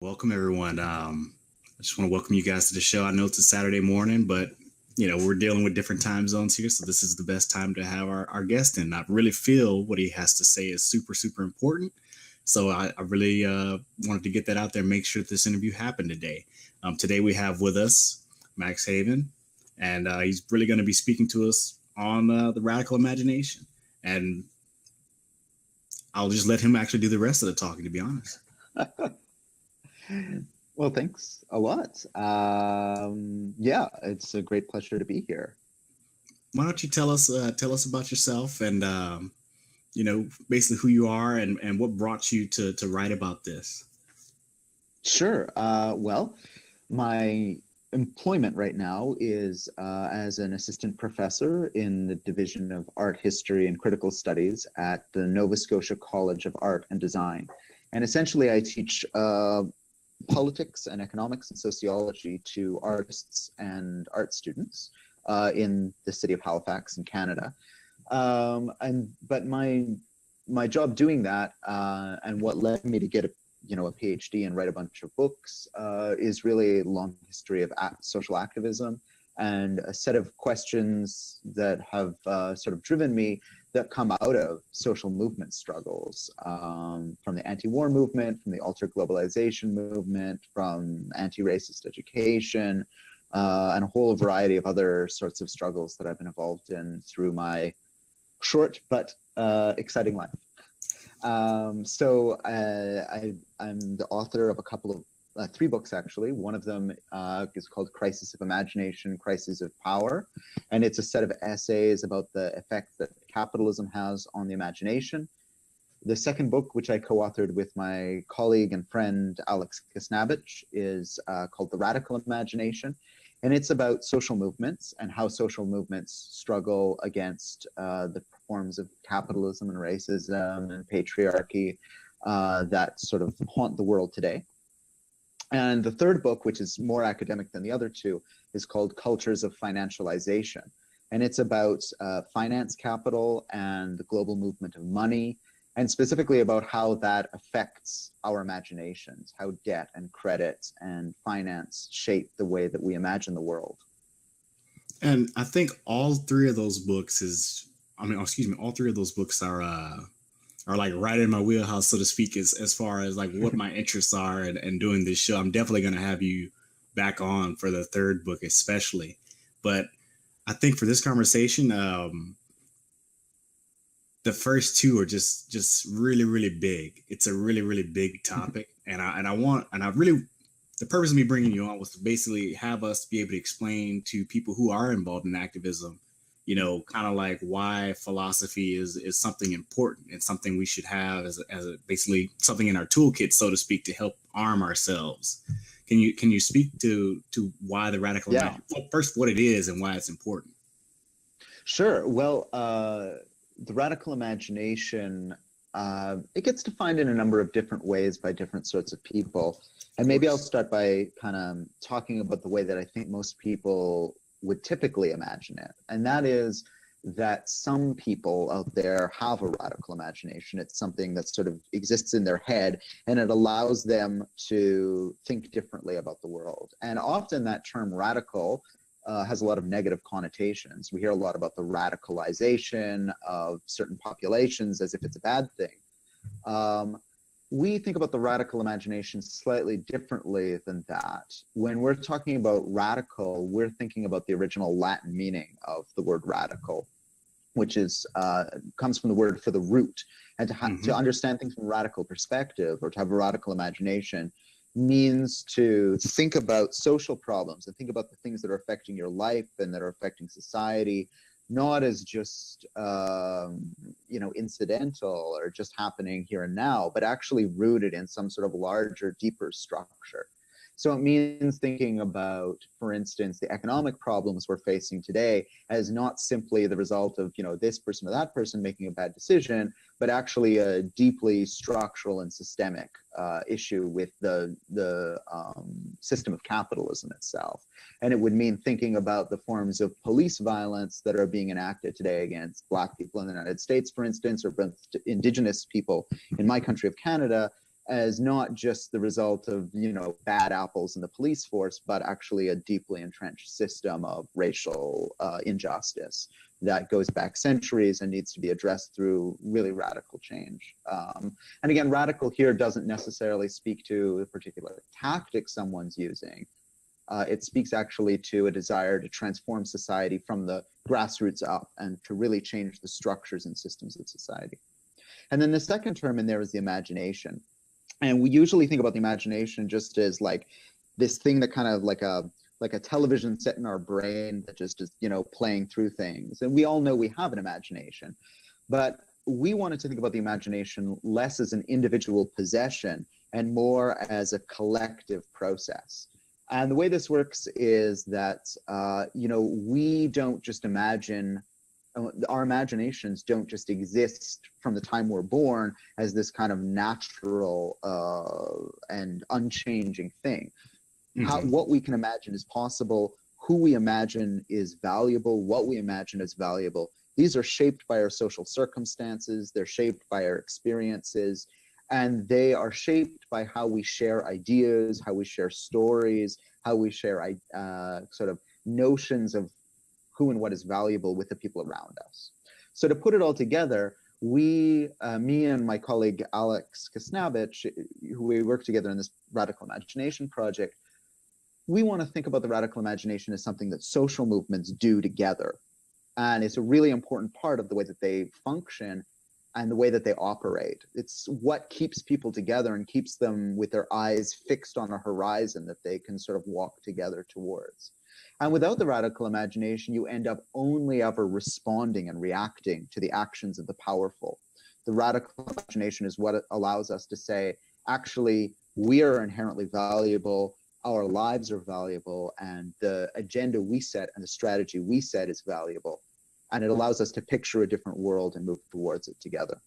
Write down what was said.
Welcome, everyone. I just want to welcome you guys to the show. I know it's a Saturday morning, but we're dealing with different time zones here, so this is the best time to have our guest in. I really feel what he has to say is super, super important. So I really wanted to get that out there, make sure that this interview happened today. Today we have with us Max Haiven, and he's really going to be speaking to us on the radical imagination. And I'll just let him actually do the rest of the talking, to be honest. Well, thanks a lot. Yeah, it's a great pleasure to be here. Why don't you tell us about yourself and basically who you are and what brought you to write about this? Sure. Well, my employment right now is as an assistant professor in the Division of Art History and Critical Studies at the Nova Scotia College of Art and Design. And essentially I teach politics and economics and sociology to artists and art students in the city of Halifax in Canada. But my job doing that and what led me to get a PhD and write a bunch of books is really a long history of social activism and a set of questions that have sort of driven me that come out of social movement struggles, from the anti-war movement, from the alter-globalization movement, from anti-racist education, and a whole variety of other sorts of struggles that I've been involved in through my short but exciting life. So I'm the author of a couple of three books, actually. One of them is called Crisis of Imagination, Crisis of Power. And it's a set of essays about the effect that capitalism has on the imagination. The second book, which I co-authored with my colleague and friend, Alex Kisnavich, is called The Radical Imagination. And it's about social movements and how social movements struggle against the forms of capitalism and racism and patriarchy that sort of haunt the world today. And the third book, which is more academic than the other two, is called Cultures of Financialization. And it's about finance capital and the global movement of money, and specifically about how that affects our imaginations, how debt and credit and finance shape the way that we imagine the world. And I think all three of those books all three of those books are like right in my wheelhouse, so to speak, as far as like what my interests are and doing this show. I'm definitely going to have you back on for the third book, especially. But I think for this conversation, the first two are just really, really big. It's a really, really big topic. The purpose of me bringing you on was to basically have us be able to explain to people who are involved in activism, kind of like why philosophy is something important and something we should have as a basically something in our toolkit, so to speak, to help arm ourselves. Can you speak to why the radical imagination, first what it is and why it's important? Sure. Well, the radical imagination, it gets defined in a number of different ways by different sorts of people. And maybe I'll start by kind of talking about the way that I think most people would typically imagine it. And that is that some people out there have a radical imagination. It's something that sort of exists in their head and it allows them to think differently about the world. And often that term radical has a lot of negative connotations. We hear a lot about the radicalization of certain populations as if it's a bad thing. We think about the radical imagination slightly differently than that. When we're talking about radical, we're thinking about the original Latin meaning of the word radical, which is comes from the word for the root. And to understand things from a radical perspective, or to have a radical imagination, means to think about social problems and think about the things that are affecting your life and that are affecting society, not as just incidental or just happening here and now, but actually rooted in some sort of larger, deeper structure. So it means thinking about, for instance, the economic problems we're facing today as not simply the result of, this person or that person making a bad decision, but actually a deeply structural and systemic issue with the system of capitalism itself. And it would mean thinking about the forms of police violence that are being enacted today against Black people in the United States, for instance, or Indigenous people in my country of Canada, as not just the result of, you know, bad apples in the police force, but actually a deeply entrenched system of racial injustice that goes back centuries and needs to be addressed through really radical change. And again, radical here doesn't necessarily speak to a particular tactic someone's using. It speaks actually to a desire to transform society from the grassroots up and to really change the structures and systems of society. And then the second term in there is the imagination. And we usually think about the imagination just as like this thing that kind of like a television set in our brain that just is, you know, playing through things. And we all know we have an imagination, but we wanted to think about the imagination less as an individual possession and more as a collective process. And the way this works is that, you know, we don't just imagine, our imaginations don't just exist from the time we're born as this kind of natural and unchanging thing. Mm-hmm. What we can imagine is possible, who we imagine is valuable, what we imagine is valuable. These are shaped by our social circumstances, they're shaped by our experiences, and they are shaped by how we share ideas, how we share stories, how we share sort of notions of who and what is valuable with the people around us. So to put it all together, me and my colleague Alex Kasnavich, who we work together in this Radical Imagination project, we want to think about the radical imagination as something that social movements do together. And it's a really important part of the way that they function and the way that they operate. It's what keeps people together and keeps them with their eyes fixed on a horizon that they can sort of walk together towards. And without the radical imagination, you end up only ever responding and reacting to the actions of the powerful. The radical imagination is what allows us to say, actually, we are inherently valuable, our lives are valuable, and the agenda we set and the strategy we set is valuable. And it allows us to picture a different world and move towards it together.